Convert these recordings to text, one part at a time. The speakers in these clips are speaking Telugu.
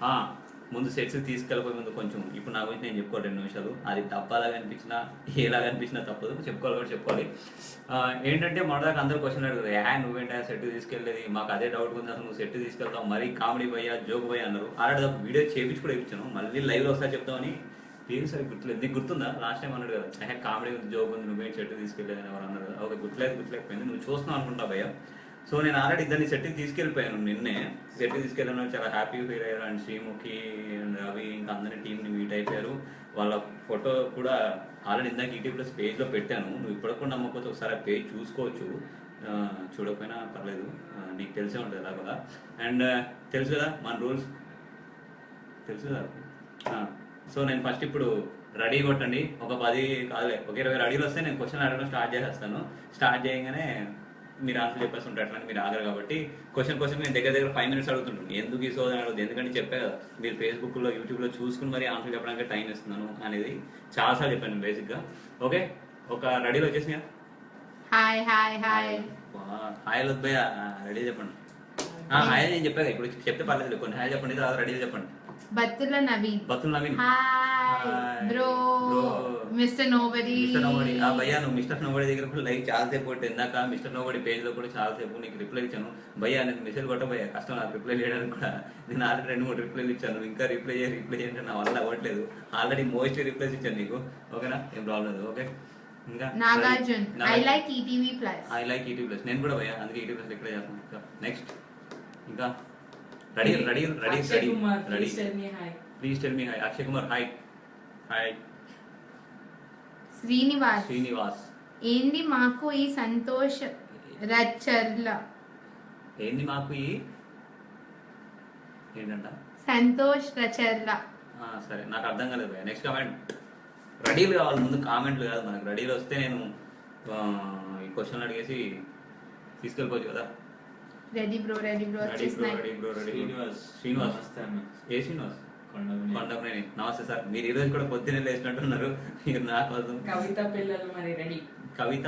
ఆ, ముందు సెట్స్ తీసుకెళ్ళిపోయే ముందు కొంచెం ఇప్పుడు నా గురించి నేను చెప్పుకోవాలి 2 నిమిషాలు. అది తప్పలాగా అనిపించినా ఎలాగ అనిపించినా తప్పదు, చెప్పుకోవాలి కూడా చెప్పుకోవాలి. ఏంటంటే మొదటిదాకా అందరూ క్వశ్చన్ అడుగుతారు, నువ్వేంటా సెట్ తీసుకెళ్ళేది, మాకు అదే డౌట్ ఉంది, అసలు నువ్వు సెట్ తీసుకెళ్తావు మరీ కామెడీ పోయా జోక్ పోయా అన్నారు. ఆల్రెడీ ఒక వీడియో చేపించి కూడా ఇప్పించాను, మళ్ళీ లైవ్లో ఒకసారి చెప్తామని. పేరు సరే గుర్తులేదు, నీకు గుర్తుందా లాస్ట్ టైం అన్నాడు కదా, కామెడీ ఉంది జోక్ ఉంది నువ్వేం సెట్ తీసుకెళ్ళేది అని ఎవరు అన్నారు కదా. ఒక గుర్తులేకపోయింది, నువ్వు చూస్తున్నావు అనుకుంటా భయ్య. సో నేను ఆల్రెడీ ఇద్దరిని సెట్కి తీసుకెళ్ళిపోయాను, నిన్నే సెట్కి తీసుకెళ్ళాను, చాలా హ్యాపీగా ఫీల్ అయ్యారు. అండ్ శ్రీముఖి అండ్ రవి ఇంకా అందరి టీంని మీట్ అయిపోయారు. వాళ్ళ ఫోటో కూడా ఆల్రెడీ ఇందాక ఈటీ ప్లస్ పేజ్లో పెట్టాను, నువ్వు ఇప్పటికి కూడా నమ్మకపోతే ఒకసారి ఆ పేజ్ చూసుకోవచ్చు, చూడకపోయినా పర్లేదు, నీకు తెలిసే ఉంటుంది అలా కూడా. అండ్ తెలుసు కదా మన రూల్స్, తెలుసు కదా. సో నేను ఫస్ట్ ఇప్పుడు రెడీ కొట్టండి, ఒక 10 కాదులే ఒక 20 రెడీలు వస్తే నేను క్వశ్చన్ అడగడం స్టార్ట్ చేసేస్తాను. స్టార్ట్ చేయగానే మీరు ఆన్సర్ చెప్పేసి ఉంటారు, అట్లా మీరు ఆగరు కాబట్టి క్వశ్చన్ నేను దగ్గర 5 మినిట్స్ అడుగుతుంటాను. ఎందుకు ఈ సోదరు అడుగుతుంది, ఎందుకంటే చెప్పే కదా మీరు ఫేస్బుక్లో యూట్యూబ్లో చూసుకుని మరి ఆన్సర్ చెప్పడానికి టైం ఇస్తున్నాను అనేది చాలాసార్లు చెప్పాను బేసిక్గా. ఓకే, ఒక రెడీలో వచ్చేసి హాయ్ హాయ్ హాయ్ హాయ్ వద్దాయ రెడీ చెప్పండి. హాయ్ నేను చెప్పాను, ఇప్పుడు చెప్తే పర్లేదు, కొన్ని హాయ్ చెప్పండి, తర్వాత రెడీ చెప్పండి. Battula Naveen hi bro mister nobody. భయ్యా నువ్వు మిస్టర్ నోబడి దగ్గర కూడా లైక్ చాలాసేపు కొట్టి, ఇందాక మిస్టర్ నోబడి పేజ్ లో కూడా చాలాసేపు నీకు రిప్లై ఇచ్చాను. భయ్యా నేను మెసేజ్ కొట్టబోయా, కష్టం నాకు రిప్లై చేయడానికి కూడా. నేను ఆల్రెడీ 2-3 రిప్లైలు ఇచ్చాను, ఇంకా రిప్లై చేయంటే నా వల్ల అవ్వట్లేదు. ఆల్రెడీ మోస్ట్లీ రిప్లైస్ ఇచ్చాను నీకు, ఓకేనా, ఏం ప్రాబ్లం లేదు. ఓకే, ఇంకా Nagarjuna I like ETV plus. నేను కూడా భయ్యా అందుకే ఈటీవీ ప్లస్ ఇక్కడే చేస్తాను. నెక్స్ట్ ఇంకా ready. Please tell me hi. Akshay Kumar hi. Hi. Srinivas ఏంది మాకు ఈ సంతోష్ రచర్ల. ఏంది మాకు ఈ ఏంటంట సంతోష్ రచర్ల. సరే నాకు అర్థం కాలేదు. Next comment. రెడీలు కావాలి ముందు, కామెంట్లు కాదు మనకు. రెడీలు వస్తే నేను ఈ క్వశ్చన్ అడిగేసి తీసుకెళ్ళిపోవచ్చు కదా. Ready bro. శ్రీనివాస్ ఏ శ్రీనివాస్ కొండమనేని. నమస్తే సార్, మీరు ఈ రోజు కూడా పొద్దున్నే లేచినట్టున్నారు. మీరు నా కోసం కవిత పిల్లలు మరి రెడీ. కవిత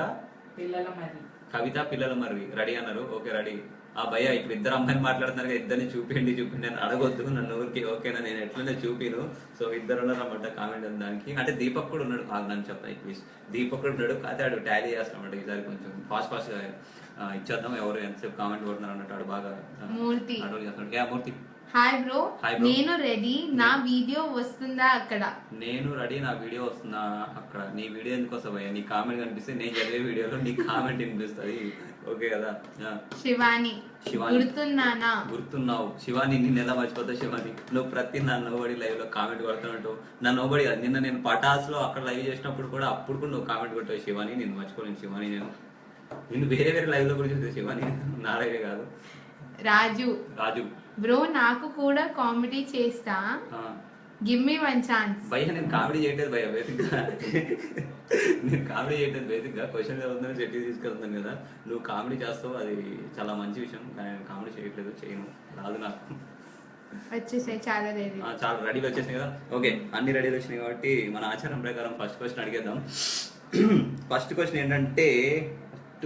పిల్లల మరి రెడీ అన్నారు. Okay ready. భయ్య ఇప్పుడు ఇద్దరు అమ్మాయిలు మాట్లాడుతున్నారు కదా, ఇద్దరిని చూపిండి అని అడగొద్దు నన్ను ఊరికి, ఓకేనా, నేను ఎట్లనే చూపిను. సో ఇద్దరు ఉన్నారన్నమాట కామెంట్ దానికి. అంటే దీపక్ కూడా ఉన్నాడు, నన్ను చెప్తాను ప్లీజ్. దీపక్ కూడా ఉన్నాడు, కాకపోతే ఆడు టాలీ చేస్తామన్నమాట. ఈసారి కొంచెం ఫాస్ట్గా ఇచ్చేద్దాం, ఎవరు ఎంతసేపు కామెంట్ కొడుతున్నారు అన్నట్టు. ఆడు బాగా అడవి చేస్తున్నాడు. మూర్తి హాయ్ బ్రో. నేను రెడీ, నా వీడియో వస్తుందా అక్కడ? నేను రెడీ, నా వీడియో వస్తుందా అక్కడ? నీ వీడియో ఎందుకు వస్తా భయ్య, నీ కామెంట్ కనిపిస్తే నేను చదివే వీడియోలో నీ కామెంట్ వినిపిస్తుంది, ఓకే కదా. శివాని గుర్తున్నావు శివాని, నిన్న ఎలా మర్చిపోతావు శివాని, నువ్వు ప్రతి నా నోబడి లైవ్ లో కామెంట్ కొడుతున్నట్టు. నా నోబడి నిన్న నేను పటాస్ లో అక్కడ లైవ్ చేసినప్పుడు కూడా అప్పుడు కూడా నువ్వు కామెంట్ కొట్టావు శివాని, నేను మర్చిపోలేను శివాని. నేను వేరే లైవ్ లో కూడా చూసే శివాని, నా లైవే కాదు. రాజు బ్రో నాకు కూడా కామెడీ చేస్తా, గివ్ మీ 1 ఛాన్స్. భయ్య నేను కామెడీ చేయట్లేదు భయ్య, బేసిక్ గా క్వశ్చన్ చదువుతుందని సెట్ తీసుకెళ్తున్నాను కదా. నువ్వు కామెడీ చేస్తావు, అది చాలా మంచి విషయం, కానీ నేను కామెడీ చేయట్లేదు, చేయను, రాదు నాకు. వచ్చేసాయి చాలా రెడీలు వచ్చేసినాయి కదా. ఓకే, అన్ని రెడీలు వచ్చినాయి కాబట్టి మన ఆచారం ప్రకారం ఫస్ట్ క్వశ్చన్ అడిగేద్దాం. ఫస్ట్ క్వశ్చన్ ఏంటంటే,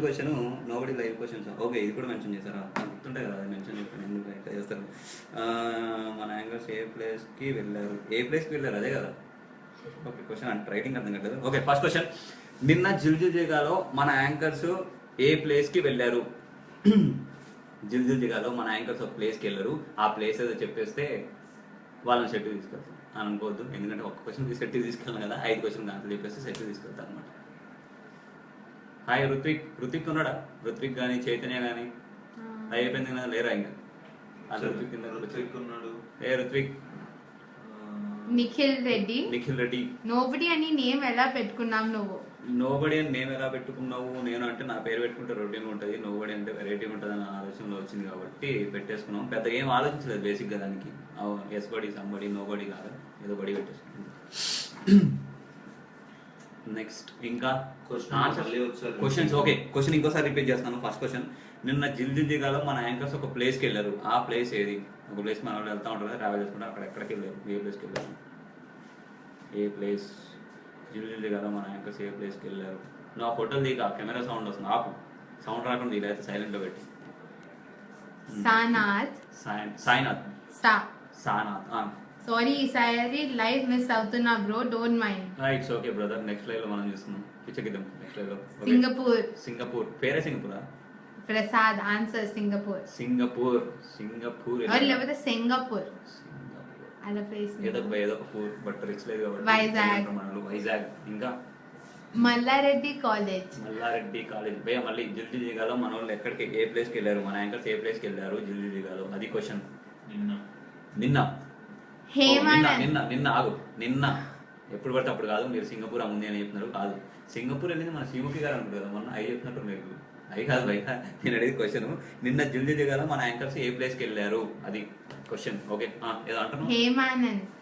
question nobody live questions. Okay, ఇది కూడా మెన్షన్ చేశారా, గుర్తుంటాయి కదా, అది మెన్షన్ చెప్పాను ఎందుకు ఎట్లా చేస్తారు. మన యాంకర్స్ ఏ ప్లేస్కి వెళ్ళారు అదే కదా. ఓకే, క్వశ్చన్ అంటే రైటింగ్ అర్థం కాదు. Okay, first question. నిన్న జిల్జుల్ జిగాలో మన యాంకర్స్ ఏ ప్లేస్కి వెళ్ళారు? జిల్జుల్ జిగాలో మన యాంకర్స్ ఒక ప్లేస్కి వెళ్ళారు, ఆ ప్లేస్ ఏదో చెప్పేస్తే వాళ్ళని సెట్ తీసుకెళ్తాం అని అనుకోవద్దు, ఎందుకంటే ఒక్క క్వశ్చన్ సెట్ తీసుకెళ్ళాను కదా, 5 క్వశ్చన్ దాంట్లో చెప్పేస్తే సెట్ తీసుకెళ్తాను అనమాట. హాయ్ రుత్విక్ ఉన్నాడా? రుత్విక్ కానీ చైతన్య కానీ అయిపోయింది కదా, లేరా ఇంకా? రుత్విక్ ఉన్నాడు. రుత్విక్. నిఖిల్ రెడ్డి. నోబడి అని నేమ్ ఎలా పెట్టుకున్నావు నువ్వు? నోబడి అని నేమ్ ఎలా పెట్టుకున్నావు? నేను అంటే నా పేరు పెట్టుకుంటే రొటీన్ ఉంటుంది, నోబడి అంటే వెరైటీ ఉంటుంది అన్న ఆలోచనలో వచ్చింది కాబట్టి పెట్టేసుకున్నాం. పెద్దగా ఏం ఆలోచించలేదు బేసిక్ గా దానికి. ఎస్బడి సంబడి నోబడి కాదు, ఏదో బడి పెట్టేసుకున్నాం. నెక్స్ట్ ఇంకా క్వశ్చన్స్. ఓకే, క్వశ్చన్ ఇంకోసారి రిపీట్ చేస్తాను. First question. నిన్న జిల్జుల్ జిగాలో మన యాంకర్స్ ఒక ప్లేస్కి వెళ్ళారు, ఆ ప్లేస్ ఏది? ఒక ప్లేస్ మన వాళ్ళు వెళ్తూ ఉంటారు కదా, ట్రావెల్ చేసుకుంటారు, అక్కడ ఎక్కడికి వెళ్ళారు, ఏ ప్లేస్కి వెళ్ళారు? ఏ ప్లేస్? జిల్జుల్ జిగాలో మన యాంకర్స్ ఏ ప్లేస్కి వెళ్ళారు? నా ఫోటోలు దిగా కెమెరా సౌండ్ వస్తుంది, ఆపు, సౌండ్ రాకుండా దిగలేదు, సైలెంట్లో పెట్టి. సానాథ్. సారీ ఈసారి లైవ్ మిస్ అవుతున్నా bro, don't mind. It's okay brother, next live లో మనం చూస్తున్నాం, పిచ్చకిద్దాం నెక్స్ట్ లైవ్ లో. సింగపూర్. సింగపూర్ పేరే సింగపూరా? Prasad answer Singapore. సింగపూర్ లేకపోతే సింగపూర్ అలా ప్లేస్ ఏదో ఒక పూర్, బట్ రిచ్ లేదు కాబట్టి వైజాగ్. వైజాగ్. ఇంకా మల్లారెడ్డి కాలేజ్. భయ్యా మళ్ళీ జిల్ది దిగాలో మన వాళ్ళు ఎక్కడికి ఏ ప్లేస్కి వెళ్ళారు, మన యాంకర్స్ ఏ ప్లేస్కి వెళ్ళారు జిల్ది దిగాలో, అది క్వశ్చన్. నిన్న ఆగు, నిన్న ఎప్పుడు పడితే అప్పుడు కాదు, మీరు సింగపూర్ ముందే అని చెప్తున్నారు. కాదు, సింగపూర్ వెళ్ళింది మన శ్రీముఖి గారు అనుకుంటారు కదా, మొన్న అవి చెప్పినట్టు మీరు. అవి కాదు భయ్యా, నేను అడిగి క్వశ్చన్, నిన్న జిల్ది దిగాలో మన యాంకర్స్ ఏ ప్లేస్కి వెళ్ళారు, అది క్వశ్చన్. ఓకే, ఏదో అంటున్నావు.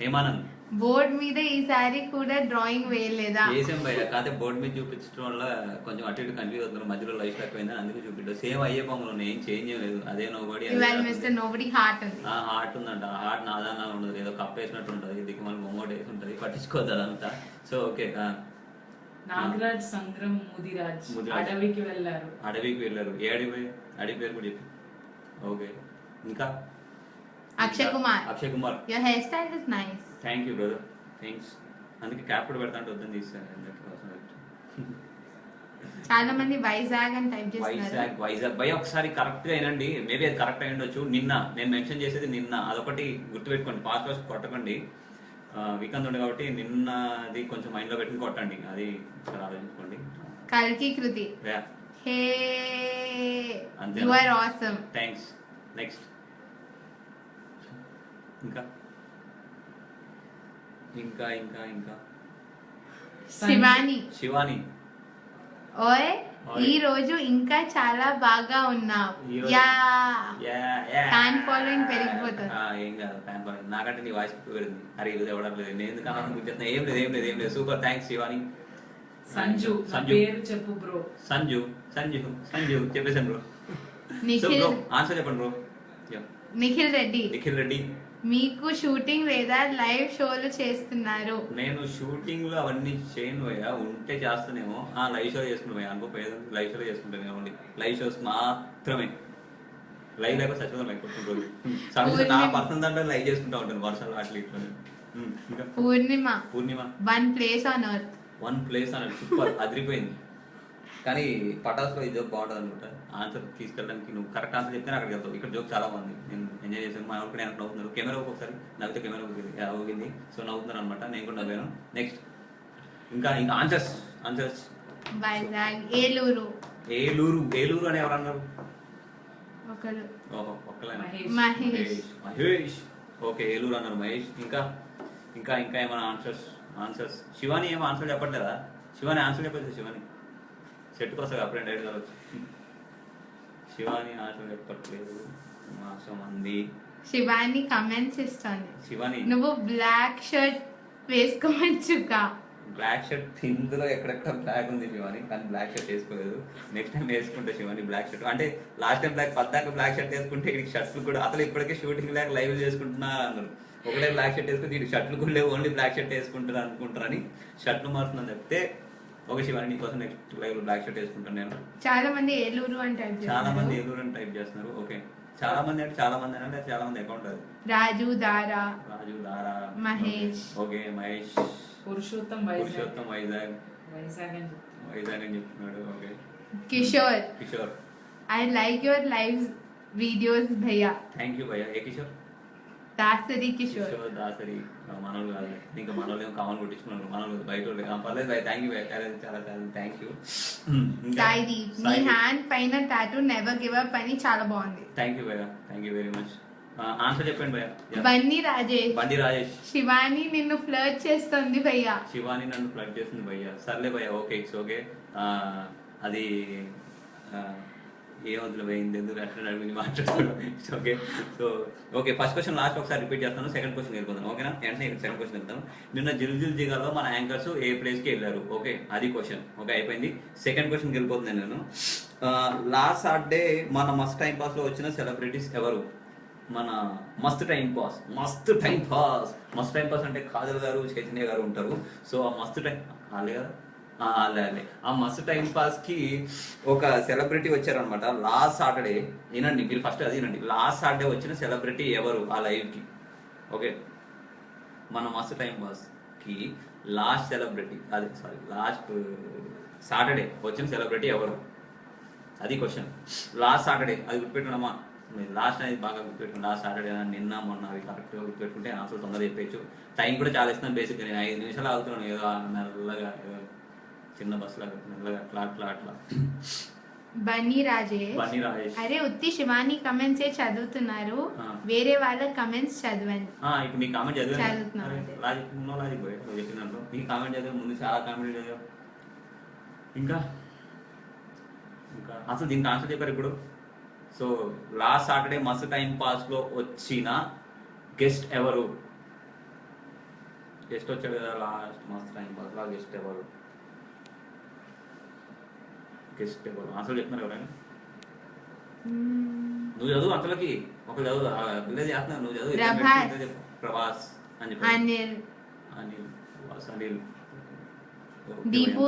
హేమానంద్. బోర్డ్ మీద ఈసారి కూడా డ్రాయింగ్ వేయలేదా? చేసాం భయ్య, కాకపోతే బోర్డు మీద చూపించడం వల్ల కొంచెం అటు ఇటు కన్ఫ్యూజ్ అవుతున్నారు, మధ్యలో లైఫ్ అయిపోయిందని అందుకే చూపించారు. సేమ్ అయ్యే బొమ్మలు ఉన్నాయి, ఏం చేంజ్ లేదు. అదే నోబడి హార్ట్ ఉందంట. ఆ హార్ట్ నాదానా ఉండదు, ఏదో కప్ వేసినట్టు ఉంటుంది, దిక్కు మళ్ళీ బొమ్మ వేసి ఉంటుంది, పట్టించుకోవద్దు అదంతా. So okay. నాగరాజ్ సంగ్రం ముదిరాజ్ అడవికి వెళ్ళారు. ఏ అడవి? అడవి పేరు కూడా చెప్పి. ఓకే, ఇంకా Akshay Kumar. Your hair style is nice. Thank you brother, thanks. అందుకే క్యాప్ కూడా పెడతా అంటే వద్దని తీస్తాను. చాలా మంది వైజాగ్ అని టైప్ చేస్తున్నారు. వైజాగ్ భయ ఒకసారి కరెక్ట్ గా అయినండి, మేబీ అది కరెక్ట్ అయి ఉండొచ్చు. నిన్న నేను మెన్షన్ చేసేది నిన్న, అదొకటి గుర్తుపెట్టుకోండి, ఫాస్ట్ కొట్టకండి. వీకెండ్ ఉంది కాబట్టి నిన్నది కొంచెం మైండ్ లో పెట్టుకుని కొట్టండి, అది చాలా ఆలోచించుకోండి. కల్కి Kriti. Hey you are awesome. Thanks. Next ఇంకా ఇంకా ఇంకా ఇంకా శివాని. ఓయ్ ఈ రోజు ఇంకా చాలా బాగా ఉన్నావు. ఫ్యాన్ ఫాలోయింగ్ పెరిగిపోతుంది. ఏం కాదు, ఫ్యాన్ ఫాలోయింగ్ నాకంటే నీ వాయిస్ పెరిగింది. అరే ఇది ఎవడం లేదు, నేను ఎందుకు అన్నా, ఏం లేదు. Super, thanks Shivani. సంజు పేరు చెప్పు బ్రో. సంజు చెప్పేసాను బ్రో. ఆన్సర్ చెప్పండి బ్రో. నిఖిల్ రెడ్డి. మీకు షూటింగ్ లేదా లైవ్ షోలు చేస్తున్నారు? నేను షూటింగ్ లో అవన్నీ చేయను భయ్యా, ఉంటే చేస్తానేమో. లైవ్ షో చేసుకుంటాం అనుకోపోయేది, లైవ్ షోలో చేసుకుంటాను ఓన్లీ లైవ్ షోస్ మాత్రమే. లైవ్ లేకపోతే సచివం అయిపోతుంది. నా పర్సనల్ దాంట్లో లైవ్ చేసుకుంటా ఉంటాను, వర్షాలు అట్లా ఇట్లా. ఇంకా Purnima. One place on earth. Super, అదిరిపోయింది. కానీ పటాస్లో ఈ జోక్ బాగుంటుంది అనుకుంటా. ఆన్సర్ తీసుకెళ్ళడానికి నువ్వు కరెక్ట్ ఆన్సర్ చెప్తే అక్కడికి వెళ్తావు. ఇక్కడ జోక్ చాలా బాగుంది, నేను ఎంజాయ్ చేశాను. మా ఒకటి నేను నవ్వుతున్నారు, కెమెరా ఒకసారి నవ్వితే కెమెరా ఊగింది, సో నవ్వుతున్నాను అనమాట. నేను కూడా నవ్వాను. నెక్స్ట్ ఇంకా ఆన్సర్స్. వైజాగ్. ఏలూరు అని ఎవరన్నారు? మహేష్. ఓకే, ఏలూరు అన్నారు మహేష్. ఇంకా ఏమైనా ఆన్సర్స్. శివాని ఏమో ఆన్సర్ చెప్పట్లేదా? శివాని ఆన్సర్ చెప్పలేదు. శివాని సెట్కి వస్తుంది అప్పుడే డైరెక్ట్ కావచ్చు. శివాని ఆన్సర్ చెప్పట్లేదు. మంది శివాని కమెంట్స్ ఇస్తుంది. శివాని నువ్వు బ్లాక్ షర్ట్ వేసుకోవచ్చుగా. బ్లాక్ షర్ట్ ఇందులో ఎక్కడెక్కడ బ్లాక్ ఉంది శివాని, కానీ బ్లాక్ షర్ట్ వేసుకోలేదు. నెక్స్ట్ టైం వేసుకుంటే శివాని బ్లాక్ షర్ట్. అంటే లాస్ట్ టైం పద్దాక బ్లాక్ షర్ట్ వేసుకుంటే ఇటు షర్ట్లు కూడా అసలు ఇప్పటికే షూటింగ్ లాగా లైవ్ చేసుకుంటున్నా అన్నారు. ఒకటే బ్లాక్ షర్ట్ వేసుకుంటే ఇటు షర్ట్లు కూడా లేవు, ఓన్లీ బ్లాక్ షర్ట్ వేసుకుంటారు అనుకుంటారని షర్ట్లు మారుతుందని చెప్తే ఓకే శివాని నీకోసం నెక్స్ట్ లైవ్ బ్లాక్ షర్ట్ వేసుకుంటాను నేను. చాలా మంది ఏలూరు అని టైప్ చేస్తున్నారు. ఓకే, చాలా మంది అంటే చాలా మంది అకౌంట్ అది. రాజు దారా, మహేష్. ఓకే మహేష్. పురుషోత్తం వైజాగ్ అని చెప్తున్నాడు. Okay Kishore. I like your live videos భయ్యా. థ్యాంక్ యూ భయ్యా. ఏ కిషోర్? కిషోర్ దాసరి. మనోళ్ళు కాదు, ఇంకా మనోళ్ళు ఏమో కామన్ కొట్టించుకున్నారు, మనోళ్ళు బయట పర్లేదు భయ్య. థ్యాంక్ యూ భయ్య, చాలా థ్యాంక్ యూ. సాయిదీప్, నీ హ్యాండ్ పైన టాటూ నెవర్ గివ్ అప్ అని చాలా బాగుంది. థ్యాంక్ యూ భయ్య, thank you very much. Answer చెప్పండి భయ్య. బండి రాజేష్. శివాని నిన్ను ఫ్లర్ట్ చేస్తుంది భయ్య. శివాని నన్ను ఫ్లర్ట్ చేస్తుంది భయ్య. సర్లే భయ్య, ఓకే ఇట్స్ ఓకే. అది ఏమవుతుంది పోయింది, ఎందుకు అట్లా అడిగి మాట్లాడుతున్నాను. It's okay. So okay, first question last ఒకసారి రిపీట్ చేస్తాను, సెకండ్ క్వశ్చన్ వెళ్ళిపోతాను. ఓకేనా? వెంటనే సెకండ్ క్వశ్చన్ వెళ్తాను. నిన్న జిల్ జిగాలో మన యాంకర్స్ ఏ ప్లేస్కి వెళ్ళారు? ఓకే, అది క్వశ్చన్. ఓకే, అయిపోయింది. సెకండ్ క్వశ్చన్కి వెళ్ళిపోతున్నాను నేను. లాస్ట్ సాటర్డే మన మస్ట్ టైం పాస్లో వచ్చిన సెలబ్రిటీస్ ఎవరు? మన మస్త్ టైం పాస్ అంటే కాజల్ గారు, చైతన్య గారు ఉంటారు. సో ఆ మస్త్ టైం వాళ్ళే కదా, ఆ మస్త్ టైం పాస్ కి ఒక సెలబ్రిటీ వచ్చారనమాట లాస్ట్ సాటర్డే. వినండి మీరు ఫస్ట్, అది వినండి. లాస్ట్ సాటర్డే వచ్చిన సెలబ్రిటీ ఎవరు ఆ లైవ్ కి? ఓకే, మన మస్తు టైం పాస్కి లాస్ట్ సెలబ్రిటీ, అదే సారీ లాస్ట్ సాటర్డే వచ్చిన సెలబ్రిటీ ఎవరు? అది క్వశ్చన్. లాస్ట్ సాటర్డే అది గుర్తుపెట్టుకున్నామా? మీరు లాస్ట్ అనేది బాగా గుర్తుపెట్టుకుని లాస్ట్ సాటర్డే నిన్న మొన్న అవి కరెక్ట్గా గుర్తుపెట్టుకుంటే ఆన్సర్ తొందరగా చెప్పచ్చు. టైం కూడా చాలా ఇస్తున్నాను. బేసిక్గా నేను 5 నిమిషాలు ఆగుతున్నాను, ఏదో మెల్లగా ఏదో చిన్న బస్సులాగా మెల్లగా అట్లా అట్లా అట్లా. బన్నీ రాజేష్ అరే ఉత్తి శివాని కమెంట్స్ ఏ చదువుతున్నారు, వేరే వాళ్ళ కమెంట్స్ చదవండి. ఇప్పుడు నీ కామెంట్ చదివాను, లాజిక్ పోయాడు నువ్వు చెప్పిన దాంట్లో. నీ కామెంట్ చదివా, ముందు చాలా కామెంట్ చదివా. ఇంకా ఇంకా అసలు దీనికి ఆన్సర్ చెప్పారు ఇప్పుడు. సో లాస్ట్ సాటర్డే మస్తు టైం పాస్ లో వచ్చిన గెస్ట్ ఎవరు? గెస్ట్ వచ్చాడు కదా లాస్ట్ మస్తు టైం పాస్ లో, గెస్ట్ ఎవరు? గెస్ట్ ఎవరు? ఆన్సర్ చెప్తున్నారు ఎవరైనా? నువ్వు చదువు, అంతలోకి ఒక చదువు పిల్లలు చేస్తున్నారు, నువ్వు చదువు. ప్రభాస్ అని చెప్పి, అనిల్ దీపు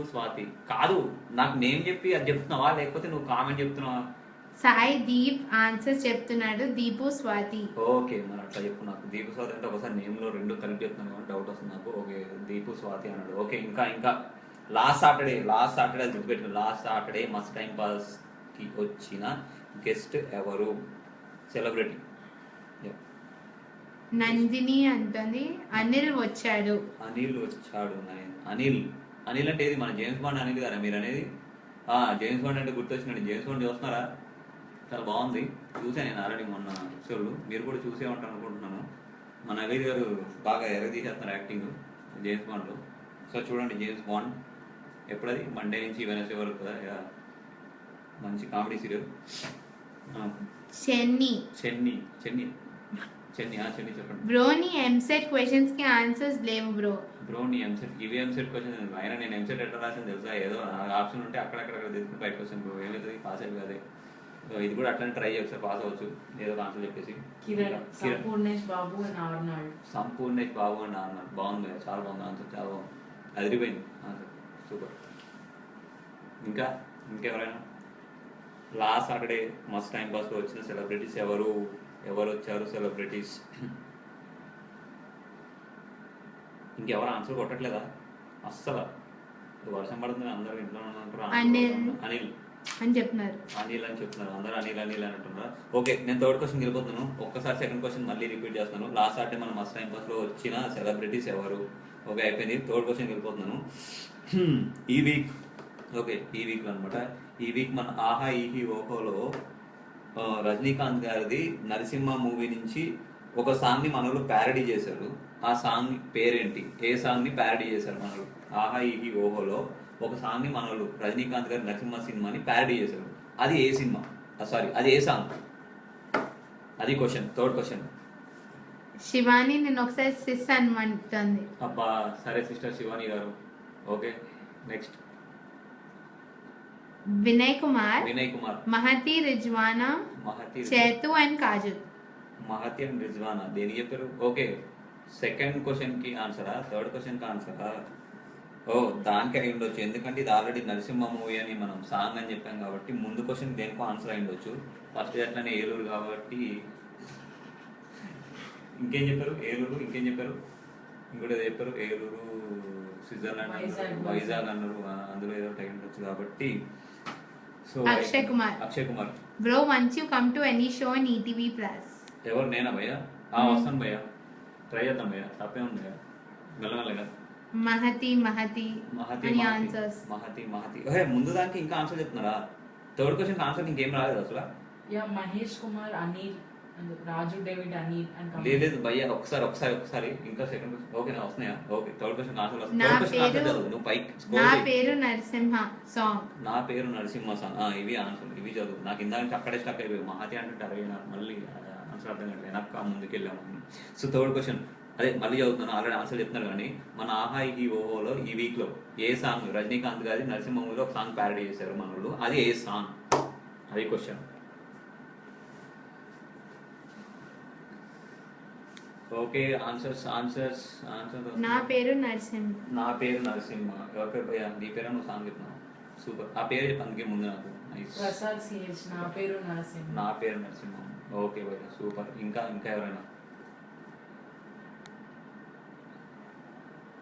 స్వాతి కాదు. నాకు నేమ్ చెప్పి అది చెప్తున్నావా, లేకపోతే నువ్వు కామెంట్ చెప్తున్నావా? సాయి దీప్ ఆన్సర్ చెప్తున్నాడు, దీపు స్వాతి. ఓకే, మరి అట్లా చెప్పు. నాకు దీపు స్వాతి అంటే ఒకసారి నేమ్ లో రెండు కలిపి చెప్తున్నాను, డౌట్ వస్తుంది నాకు. ఓకే, దీపు స్వాతి అన్నాడు. ఓకే, ఇంకా లాస్ట్ సాటర్డే అది గుర్తుపెట్టు. Last Saturday must time pass కి వచ్చిన గెస్ట్ ఎవరు? సెలబ్రిటీ. నందిని అంటుంది. అనిల్ వచ్చాడు. అనిల్ అంటే ఏది? మన జేమ్స్ బాండ్ అనిల్ కదా మీరు అనేది? జేమ్స్ బాండ్ అంటే గుర్తొచ్చినండి. జేమ్స్ బాండ్ చూస్తున్నారా? చాలా బాగుంది, చూసాను నేను ఆల్రెడీ మొన్న ఎపిసోడ్లు. మీరు కూడా చూసే ఉంటారు అనుకుంటున్నాను. మన నవీర్ గారు బాగా తీసేస్తున్నారు యాక్టింగ్ జేమ్స్ బాండ్లో. సో చూడండి, జేమ్స్ బాండ్ ఎప్పుడది? మండే నుంచి వెనస్డే వరకు కదా. మంచి కామెడీ సీరియల్. చెన్నీ చెప్పండి. బ్రోని ఎంసెట్ క్వశ్చన్స్ కి ఆన్సర్స్ లేవు బ్రోని ఎంసెట్ ఇవి ఎంసెట్ క్వశ్చన్ అయినా నేను ఎంసెట్ ఎట్లా రాసాను తెలుసా? ఏదో ఆప్షన్ ఉంటే అక్కడక్కడ తీసుకుని బయట క్వశ్చన్ ఏమవుతుంది, పాస్ అయ్యి కాదే. ఇది కూడా అట్లనే ట్రై చేయొచ్చు, పాస్ అవ్వచ్చు ఏదో ఆన్సర్ చెప్పేసి. సంపూర్ణేష్ బాబు అండ్ ఆర్నాల్డ్ బాగుంది, చాలా బాగుంది ఆన్సర్, చాలా బాగుంది, అదిరిపోయింది ఆన్సర్, సూపర్. ఇంకెవరైనా లాస్ట్ సాటర్డే మస్త్ టైం పాస్లో వచ్చిన సెలబ్రిటీస్ ఎవరు వచ్చారు? సెలబ్రిటీస్ ఇంకెవరు ఆన్సర్ కొట్టట్లేదా అస్సలు? వర్షం పడుతుంది, అందరూ ఇంట్లో ఉంటారు. అనిల్ అని చెప్తున్నారు, అందరూ అనిల్ అని అంటున్నారు. ఓకే, నేను థర్డ్ క్వశ్చన్ వెళ్ళిపోతున్నాను. ఒక్కసారి సెకండ్ క్వశ్చన్ మళ్ళీ రిపీట్ చేస్తాను. లాస్ట్ సాటర్డే మన మస్ట్ టైం పాస్ లో వచ్చిన సెలబ్రిటీస్ ఎవరు? ఓకే, అయిపోయింది. థర్డ్ క్వశ్చన్ వెళ్ళిపోతున్నాను. ఈ వీక్ అనమాట. ఈ వీక్ మన ఆహా ఈహి ఓహోలో రజనీకాంత్ గారిది నరసింహ మూవీ నుంచి ఒక సాంగ్ ని మనలో ప్యారడీ చేశారు. ఆ సాంగ్ పేరేంటి? ఏ సాంగ్ ని ప్యారడీ చేశారు మనలు? ఆహా ఈహి ఓహోలో ఒక సాంగ్ ని మనలు రజనీకాంత్ గారి నరసింహ సినిమాని ప్యారడీ చేశారు. అది ఏ సినిమా? సారీ, అది ఏ సాంగ్? అది క్వశ్చన్, థర్డ్ క్వశ్చన్. శివాని నేను ఒకసారి సిస్ అనమంటుంది. అబ్బా సరే సిస్టర్ శివాని గారు. Okay, next. Vinay Kumar, Mahati, Chetu and Kajal. Mahati and Rizwana దేని చెప్పారు? ఓకే, సెకండ్ క్వశ్చన్ కి ఆన్సరా? థర్డ్ క్వశ్చన్ కి ఆన్సరా? దానికి అయి ఉండొచ్చు, ఎందుకంటే ఇది ఆల్రెడీ నరసింహ మూవీ అని మనం సాంగ్ అని చెప్పాం కాబట్టి ముందు క్వశ్చన్ దేనికో ఆన్సర్ అయి ఉండొచ్చు. ఫస్ట్ అట్లనే ఏలూరు కాబట్టి. ఇంకేం చెప్పారు? ఏలూరు. ఇంకేం చెప్పారు? ఇంకోటి చెప్పారు ఏలూరు, స్విట్జర్లాండ్ అన్నారు, వైజాగ్ అన్నారు. అందులో ఏదో టైం ఉండొచ్చు కాబట్టి. So Akshay Kumar. Bro once you come to any show in ETV plus. ఎవరు? నేనా భయ్యా? వస్తాను భయ్యా, ట్రై చేద్దాం భయ్యా, తప్పే ఉంది భయ్యా, మెల్లమెల్లగా. మహతి ముందు దానికి ఇంకా ఆన్సర్ చెప్తున్నారా? థర్డ్ క్వశ్చన్ ఆన్సర్ ఇంకేం రాలేదు అసలు. మహేష్ కుమార్, అనిల్, రాజు, డేవిడ్, అనిల్. లేదు భయ్యా, ఒకసారి ఇంకా సెకండ్. ఓకే, నా వస్తున్నాయా? ఓకే, థర్డ్ క్వశ్చన్ ఆన్సర్ వస్తుంది. నువ్వు పైకి. నా పేరు నరసింహ సాంగ్. ఇవి ఆన్సర్, ఇవి చదువు. నాకు ఇందాక అక్కడే స్టక్ అయిపోయి మహతి అంటే అరవై మళ్ళీ ఆన్సర్ అర్థం కాదు, వెనక్కి ముందుకెళ్ళాము. సో థర్డ్ క్వశ్చన్ అదే మళ్ళీ చదువుతున్నాను, ఆల్రెడీ ఆన్సర్ చెప్తున్నారు. కానీ మన ఆహా ఈ ఓహోలో ఈ వీక్ లో ఏ సాంగ్ రజనీకాంత్ గారి నరసింహ మూవీలో ఒక సాంగ్ ప్యారడీ చేశారు మన వాళ్ళు? అది ఏ సాంగ్? అది క్వశ్చన్. Okay, answers. నా పేరు నరసింహ. ఎవరి పేరు భయ్యా? నీ పేరు నువ్వు సాంగ్ చెప్తున్నావు, సూపర్. ఆ పేరు చెప్పి అందుకే ముందు నాకు. నా పేరు నరసింహ. ఓకే భయ్య సూపర్. ఇంకా ఇంకా ఎవరైనా?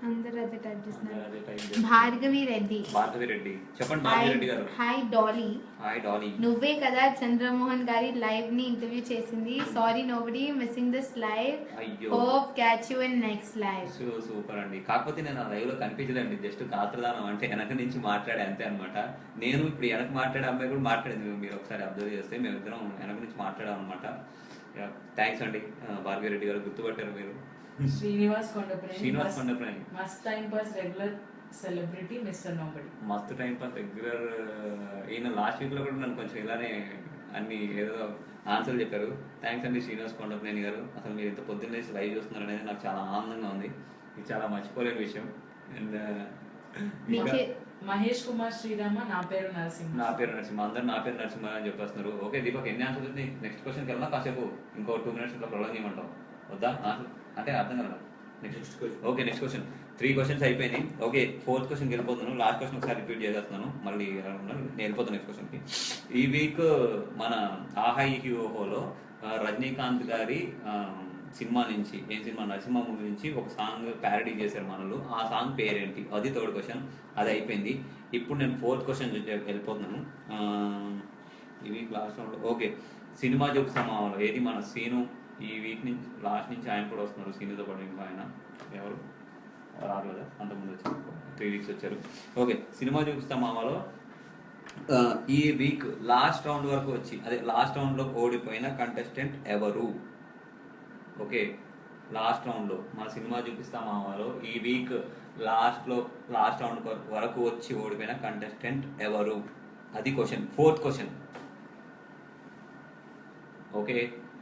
అందరూ అదే టైప్ అందరూ చేస్తున్నారు. అదే టైప్ చేస్తున్నారు. భార్గవి రెడ్డి. భార్గవి రెడ్డి చెప్పండి. భార్గవి రెడ్డి గారు. Hi Dolly. Hi Dolly. నువ్వే కదా చంద్రమోహన్ గారి లైవ్ ని ఇంటర్వ్యూ చేసింది. Sorry nobody missing this live. అయ్యో hope catch you in next live. Super అండి. కాకపోతే నేను ఆ లైవ్ లో కనిపించలేండి. జస్ట్ గాత్రదానం అంటే వెనక నుంచి మాట్లాడే అంతే అనమాట. నేను ఇప్పుడు వెనక మాట్లాడే అమ్మాయి కూడా మాట్లాడింది. మీరు ఒకసారి అబ్జర్వ్ చేస్తే మేమిద్దరం వెనక నుంచి మాట్లాడాం అనమాట. థ్యాంక్స్ అండి భార్గవి రెడ్డి గారు, గుర్తుపట్టారు మీరు. Srinivas Kondapalli. Srinivas Kondapalli. Must time pass regular celebrity mister nobody. మస్తు టైం పాస్ రెగ్యులర్. ఈయన లాస్ట్ వీక్ లో కూడా నన్ను కొంచెం ఇలానే అన్ని ఏదో ఆన్సర్లు చెప్పారు. థ్యాంక్స్ అండి శ్రీనివాస్ కొండపనేని గారు. అసలు మీరు ఇంత పొద్దున్న లేచి లైవ్ చూస్తున్నారు అనేది నాకు చాలా ఆనందంగా ఉంది. ఇది చాలా మర్చిపోలేని విషయం. అండ్ మహేష్ కుమార్ శ్రీరామ. నా పేరు నరసింహ. నా పేరు నరసింహ. అందరు నా పేరు నరసింహ అని చెప్పేస్తున్నారు. ఓకే దీపక్, ఎన్ని ఆన్సర్స్ ఉంది? నెక్స్ట్ క్వశ్చన్కి వెళ్ళా కాసేపు ఇంకో 2 minutes ఇట్లా ప్రొలాంగ్ చేయమంటాం వద్దా? అంటే అర్థం కదా. Next question. Okay next question. 3 questions అయిపోయినాయి. ఓకే 4th క్వశ్చన్కి వెళ్ళిపోతున్నాను. లాస్ట్ క్వశ్చన్ ఒకసారి రిపీట్ చేసేస్తున్నాను. మళ్ళీ నేను వెళ్ళిపోతాను నెక్స్ట్ క్వశ్చన్కి. ఈ వీక్ మన ఆహా ఈ హీరోలో రజనీకాంత్ గారి సినిమా నుంచి, ఏం సినిమా, నరసింహ మూవీ నుంచి ఒక సాంగ్ ప్యారడీ చేశారు మనలు. ఆ సాంగ్ పేరేంటి? అది 3rd క్వశ్చన్. అది అయిపోయింది. ఇప్పుడు నేను 4th క్వశ్చన్ వెళ్ళిపోతున్నాను. ఈ week last round. Okay cinema jokes సమావేశంలో ఏది మన సీను ఈ వీక్ నుంచి లాస్ట్ నుంచి ఆయన కూడా వస్తున్నారు. సీనుతో పాటు ఇంకా ఆయన ఎవరు రారు కదా, అంతకుముందు వచ్చారు 3 weeks వచ్చారు. ఓకే సినిమా చూపిస్తా మామలో ఈ వీక్ లాస్ట్ రౌండ్ వరకు వచ్చి అదే లాస్ట్ రౌండ్లో ఓడిపోయిన కంటెస్టెంట్ ఎవరు? ఓకే లాస్ట్ రౌండ్లో మా సినిమా చూపిస్తా మామలో ఈ వీక్ లాస్ట్ రౌండ్ వరకు వచ్చి ఓడిపోయిన కంటెస్టెంట్ ఎవరు? అది question. 4th question. Okay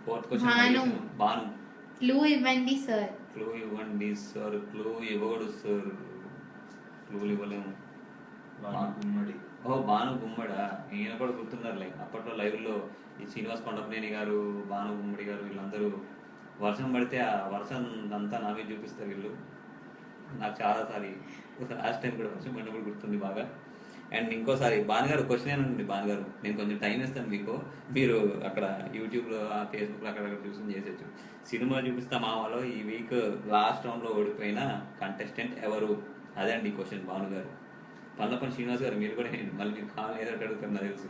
4th question. Bhanu. Clue ఇవ్వండి సార్. క్లూ ఇవ్వండి సార్. క్లూ ఇవ్వడు సార్. క్లూలు ఇవ్వలేము. గుమ్మడి. ఓ భాను గుమ్మడా. ఈయన కూడా గుర్తున్నారు. లైక్ అప్పట్లో లైవ్లో ఈ శ్రీనివాస్ కొండపనేని గారు, భాను గుమ్మడి గారు వీళ్ళందరూ వర్షం పడితే ఆ వర్షం అంతా నా మీద చూపిస్తారు వీళ్ళు. నాకు చాలాసారి లాస్ట్ టైం కూడా వర్షం పడినప్పుడు గుర్తుంది బాగా. అండ్ ఇంకోసారి భానుగారు క్వశ్చన్ ఏనండి. భానుగారు నేను కొంచెం టైం ఇస్తాను మీకు. మీరు అక్కడ యూట్యూబ్లో ఫేస్బుక్లో అక్కడక్కడ చూసి చేసేచ్చు. సినిమా చూపిస్తా మామలో ఈ వీక్ లాస్ట్ రౌండ్లో ఓడిపోయిన కంటెస్టెంట్ ఎవరు? అదే అండి క్వశ్చన్. భానుగారు. పల్లపని శ్రీనివాస్ గారు మీరు కూడా మళ్ళీ మీరు కావాలి ఏదో అడుగుతారు నాకు తెలుసు.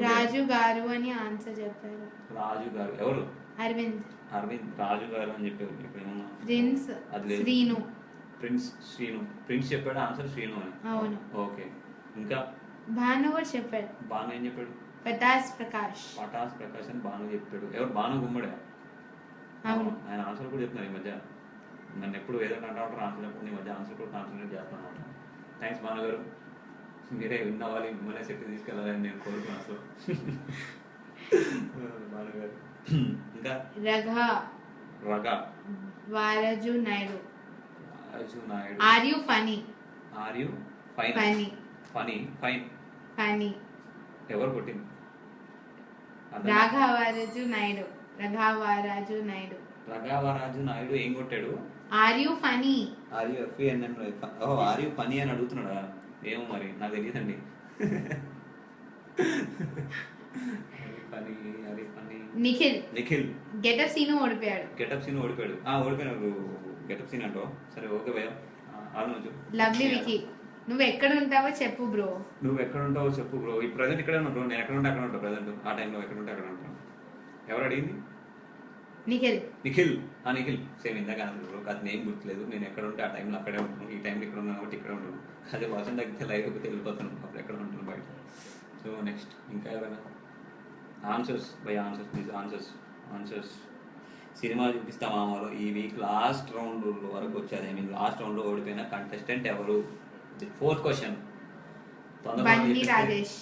రాజు గారు అని ఆన్సర్ చెప్పారు. రాజు గారు ఎవరు? అరవింద్. రాజు గారు అని చెప్పారు. ఇప్పుడు ఏమన్నా ప్రిన్స్ అది శ్రీను. ప్రిన్స్ శ్రీను. ప్రిన్స్ చెప్పాడు ఆన్సర్ శ్రీను అని. అవును. ఓకే ఇంకా భాను కూడా చెప్పాడు. భాను ఏం చెప్పాడు? పటాస్ ప్రకాష్. పటాస్ ప్రకాష్ అని భాను చెప్పాడు. ఎవరు? భాను గుమ్మడే. అవును. ఆయన ఆన్సర్ కూడా చెప్తున్నారు ఈ మధ్య. నన్ను ఎప్పుడు ఏదో అంటా ఉంటారు ఆన్సర్ చెప్పండి. ఈ మధ్య ఆన్సర్ కూడా కాన్సన్ట్రేట్ చేస్తాను అనమాట. థ్యాంక్స్ భాను గారు. మీరే విన్ అవ్వాలి, మిమ్మల్ని సెట్ తీసుకెళ్ళాలని నేను కోరుకున్నాను అసలు. భాను గారు. ఇంకా Raghavaraju Naidu. Raju Naidu. Are you funny? Are you fine? Funny fine. Funny. ఎవరు కొట్టింది? రాఘవరాజు నాయుడు. రఘావరాజు నాయుడు ఏం కొట్టాడు? Are you funny? Are you FANN. Are you funny అని అడుగుతున్నాడా? ఏమో మరి నాకు తెలియదండి. నిఖిల్. గెటప్ సీను ఓడిపోయాడు. ఓడిపోయినాడు. గెటప్ సీన్ అంటావు. సరే ఓకే భయ్య. ఆలోచించు. Lovely Vicky. నువ్వు ఎక్కడ ఉంటావో చెప్పు బ్రో. ఈ ప్రజెంట్ ఇక్కడే ఉంటావు. నేను ఎక్కడ ఉంటే అక్కడ ఉంటాను. ప్రజెంట్ ఆ టైంలో ఎక్కడ ఉంటే అక్కడ ఉంటాను. ఎవరు అడిగింది? నిఖిల్. సేమ్ ఇందాక బ్రో. అది నేమ్ గుర్తులేదు. నేను ఎక్కడ ఉంటే ఆ టైంలో అక్కడే ఉంటాను. ఈ టైంలో ఇక్కడ ఉన్నాను కాబట్టి ఇక్కడ ఉంటాను. అదే వర్షం తగ్గితే లైవ్ అయిపోతే వెళ్ళిపోతాను. అప్పుడు ఎక్కడ ఉంటాను బయట. సో నెక్స్ట్ ఇంకా ఎవరైనా answers by answers please. Answers. Cinema చూపిస్తా మామూలు ఈ వీక్ లాస్ట్ రౌండ్ వరకు వచ్చేది. ఐ మీన్ లాస్ట్ రౌండ్లో ఓడిపోయిన కంటెస్టెంట్ ఎవరు? 4th question. బండి రాజేష్.